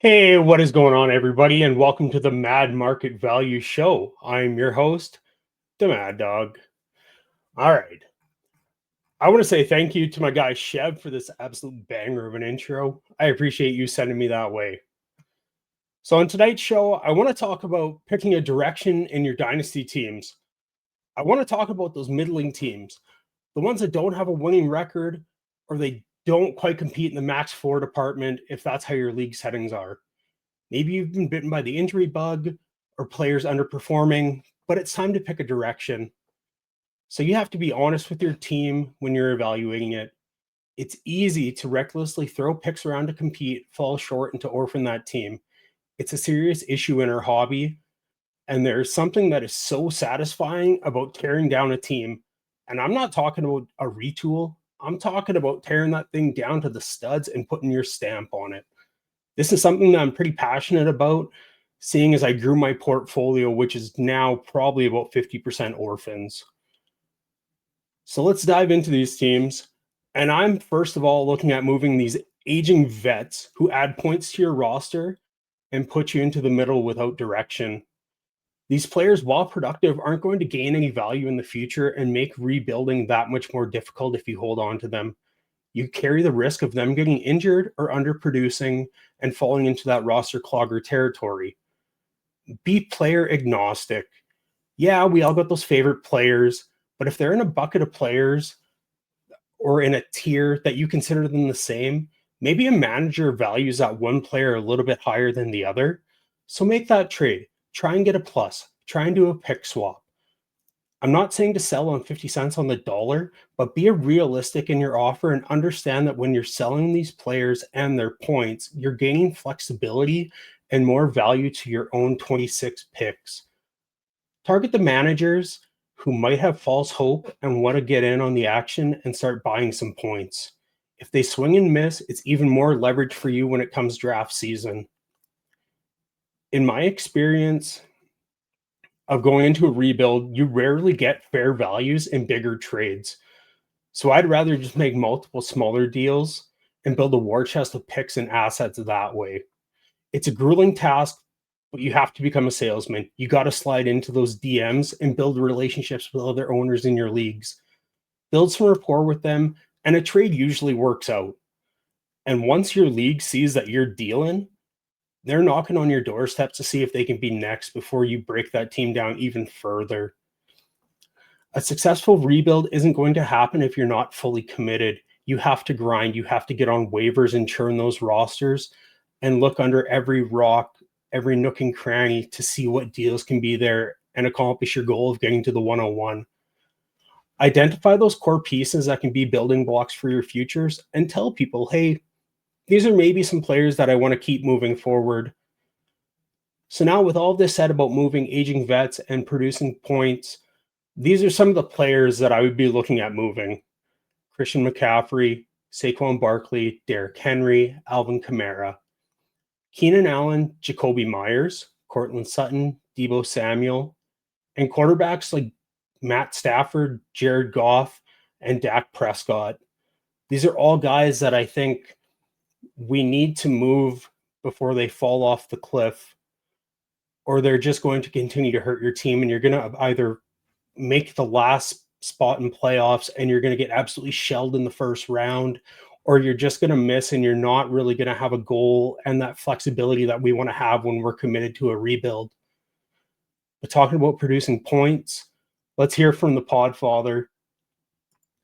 Hey, what is going on, everybody, and welcome to the Mad Market Value Show. I'm your host, the Mad Dog. All right. I want to say thank you to my guy Chev for this absolute banger of an intro. I appreciate you sending me that way. So on tonight's show, I want to talk about picking a direction in your Dynasty teams. I want to talk about those middling teams, the ones that don't have a winning record or they don't quite compete in the max floor department if that's how your league settings are. Maybe you've been bitten by the injury bug or players underperforming, but it's time to pick a direction. So you have to be honest with your team when you're evaluating it. It's easy to recklessly throw picks around to compete, fall short, and to orphan that team. It's a serious issue in our hobby, and there's something that is so satisfying about tearing down a team. And I'm not talking about a retool. I'm talking about tearing that thing down to the studs and putting your stamp on it. This is something that I'm pretty passionate about, seeing as I grew my portfolio, which is now probably about 50% orphans. So let's dive into these teams. And I'm first of all looking at moving these aging vets who add points to your roster and put you into the middle without direction. These players, while productive, aren't going to gain any value in the future and make rebuilding that much more difficult if you hold on to them. You carry the risk of them getting injured or underproducing and falling into that roster clogger territory. Be player agnostic. Yeah, we all got those favorite players, but if they're in a bucket of players or in a tier that you consider them the same, maybe a manager values that one player a little bit higher than the other. So make that trade. Try and get a plus. Try and do a pick swap. I'm not saying to sell on 50 cents on the dollar, but be realistic in your offer and understand that when you're selling these players and their points, you're gaining flexibility and more value to your own 26 picks. Target the managers who might have false hope and want to get in on the action and start buying some points. If they swing and miss, it's even more leverage for you when it comes draft season. In my experience of going into a rebuild, you rarely get fair values in bigger trades. So I'd rather just make multiple smaller deals and build a war chest of picks and assets that way. It's a grueling task, but you have to become a salesman. You got to slide into those DMs and build relationships with other owners in your leagues. Build some rapport with them, and a trade usually works out. And once your league sees that you're dealing, they're knocking on your doorstep to see if they can be next before you break that team down even further. A successful rebuild isn't going to happen if you're not fully committed. You have to grind. You have to get on waivers and churn those rosters and look under every rock, every nook and cranny to see what deals can be there and accomplish your goal of getting to the 101. Identify those core pieces that can be building blocks for your futures and tell people, hey, these are maybe some players that I want to keep moving forward. So now with all this said about moving aging vets and producing points, these are some of the players that I would be looking at moving. Christian McCaffrey, Saquon Barkley, Derrick Henry, Alvin Kamara, Keenan Allen, Jacoby Myers, Cortland Sutton, Deebo Samuel, and quarterbacks like Matt Stafford, Jared Goff, and Dak Prescott. These are all guys that I think we need to move before they fall off the cliff, or they're just going to continue to hurt your team, and you're going to either make the last spot in playoffs and you're going to get absolutely shelled in the first round, or you're just going to miss and you're not really going to have a goal and that flexibility that we want to have when we're committed to a rebuild. But talking about producing points, let's hear from the Podfather.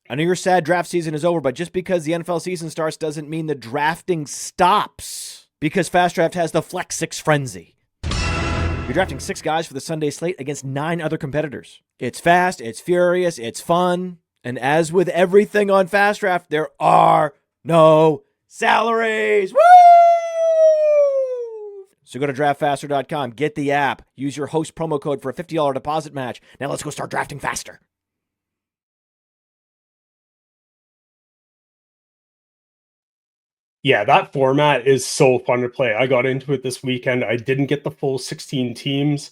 I know you're sad draft season is over, but just because the NFL season starts doesn't mean the drafting stops, because Fast Draft has the Flex 6 Frenzy. You're drafting 6 guys for the Sunday slate against 9 other competitors. It's fast, it's furious, it's fun, and as with everything on Fast Draft, there are no salaries. Woo! So go to draftfaster.com, get the app, use your host promo code for a $50 deposit match. Now let's go start drafting faster. Yeah, that format is so fun to play. I got into it this weekend. I didn't get the full 16 teams.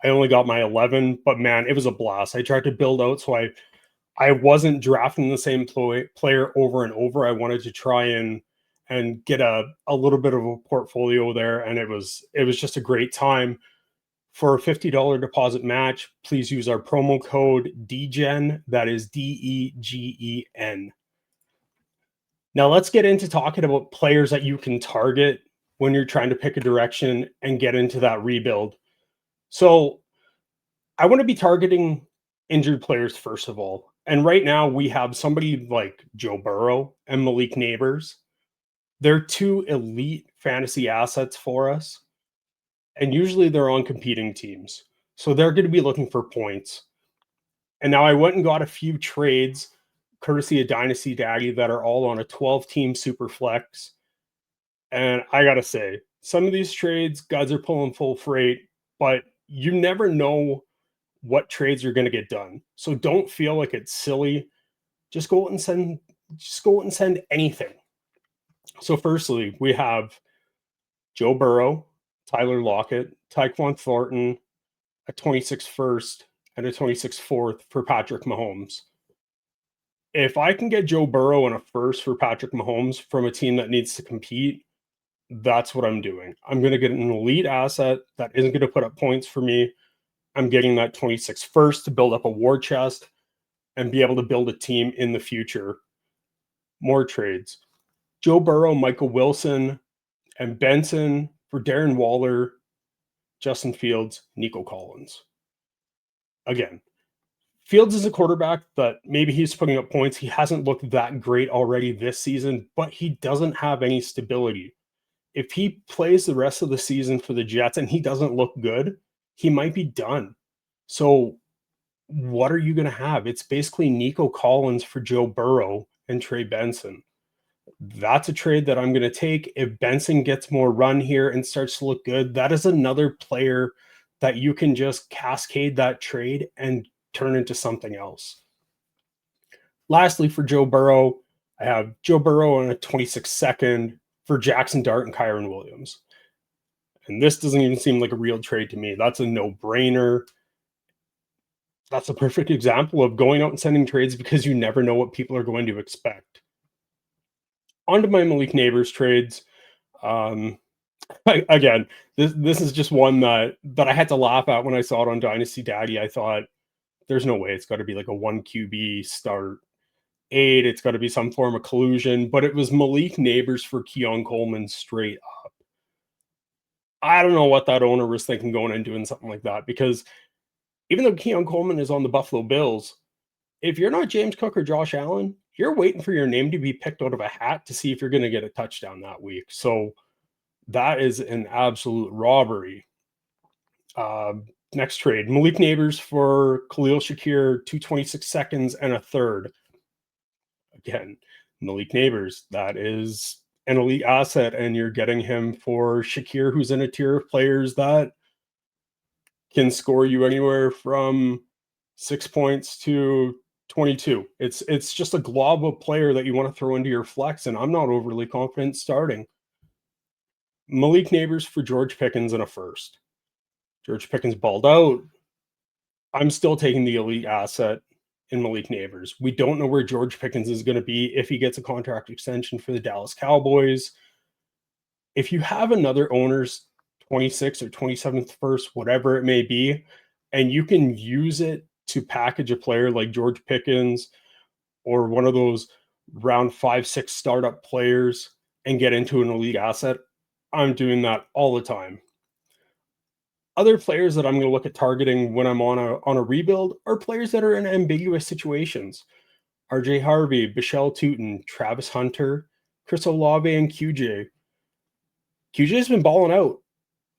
I only got my 11, but man, it was a blast. I tried to build out so I wasn't drafting the same player over and over. I wanted to try and get a little bit of a portfolio there, and it was just a great time. For a $50 deposit match, please use our promo code DGEN. That is DEGEN. Now let's get into talking about players that you can target when you're trying to pick a direction and get into that rebuild. So I want to be targeting injured players first of all. And right now we have somebody like Joe Burrow and Malik Neighbors. They're two elite fantasy assets for us. And usually they're on competing teams. So they're going to be looking for points. And now I went and got a few trades courtesy of Dynasty Daddy that are all on a 12-team super flex. And I got to say, some of these trades, guys are pulling full freight, but you never know what trades are going to get done. So don't feel like it's silly. Just go out and send anything. So firstly, we have Joe Burrow, Tyler Lockett, Tyquan Thornton, a 26 first, and a 26 fourth for Patrick Mahomes. If I can get Joe Burrow and a first for Patrick Mahomes from a team that needs to compete, that's what I'm doing. I'm going to get an elite asset that isn't going to put up points for me. I'm getting that 26 first to build up a war chest and be able to build a team in the future. More trades. Joe Burrow, Michael Wilson, and Benson for Darren Waller, Justin Fields, Nico Collins. Again, Fields is a quarterback that maybe he's putting up points. He hasn't looked that great already this season, but he doesn't have any stability. If he plays the rest of the season for the Jets and he doesn't look good, he might be done. So what are you going to have? It's basically Nico Collins for Joe Burrow and Trey Benson. That's a trade that I'm going to take. If Benson gets more run here and starts to look good, that is another player that you can just cascade that trade and turn into something else. Lastly, for Joe Burrow, I have Joe Burrow on a 26 second for Jackson Dart and Kyron Williams. And this doesn't even seem like a real trade to me. That's a no-brainer. That's a perfect example of going out and sending trades because you never know what people are going to expect. On to my Malik Neighbors trades. Again, this is just one that I had to laugh at when I saw it on Dynasty Daddy. I thought, there's no way it's got to be like a 1 QB start 8. It's got to be some form of collusion, but it was Malik Neighbors for Keon Coleman straight up. I don't know what that owner was thinking going and doing something like that, because even though Keon Coleman is on the Buffalo Bills, if you're not James Cook or Josh Allen, you're waiting for your name to be picked out of a hat to see if you're going to get a touchdown that week. So that is an absolute robbery. Next trade, Malik Neighbors for Khalil Shakir, 226 seconds and a third. Again, Malik Neighbors, that is an elite asset, and you're getting him for Shakir, who's in a tier of players that can score you anywhere from 6 points to 22. It's just a glob of player that you want to throw into your flex, and I'm not overly confident starting. Malik Neighbors for George Pickens and a first. George Pickens balled out. I'm still taking the elite asset in Malik Neighbors. We don't know where George Pickens is going to be if he gets a contract extension for the Dallas Cowboys. If you have another owner's 26th or 27th first, whatever it may be, and you can use it to package a player like George Pickens or one of those round 5-6 startup players and get into an elite asset, I'm doing that all the time. Other players that I'm going to look at targeting when I'm on a rebuild are players that are in ambiguous situations. RJ Harvey, Bichelle Tootin, Travis Hunter, Chris Olave, and QJ. QJ's been balling out.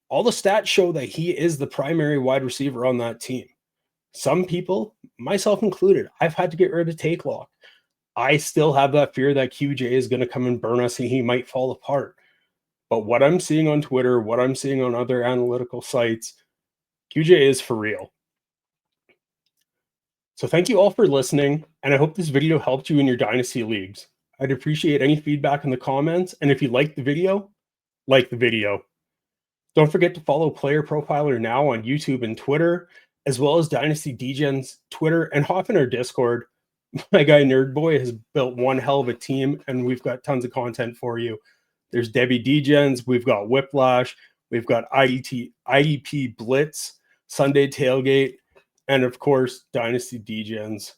All the stats show that he is the primary wide receiver on that team. Some people, myself included, I've had to get rid of Take Lock. I still have that fear that QJ is going to come and burn us and he might fall apart. But what I'm seeing on Twitter, what I'm seeing on other analytical sites, QJ is for real. So thank you all for listening, and I hope this video helped you in your Dynasty leagues. I'd appreciate any feedback in the comments. And if you like the video, like the video. Don't forget to follow Player Profiler now on YouTube and Twitter, as well as Dynasty DGen's Twitter, and hop in our Discord. My guy Nerdboy has built one hell of a team, and we've got tons of content for you. There's Debbie DGens, we've got Whiplash, we've got IDP Blitz, Sunday Tailgate, and of course, Dynasty DGens.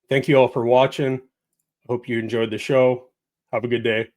Thank you all for watching. Hope you enjoyed the show. Have a good day.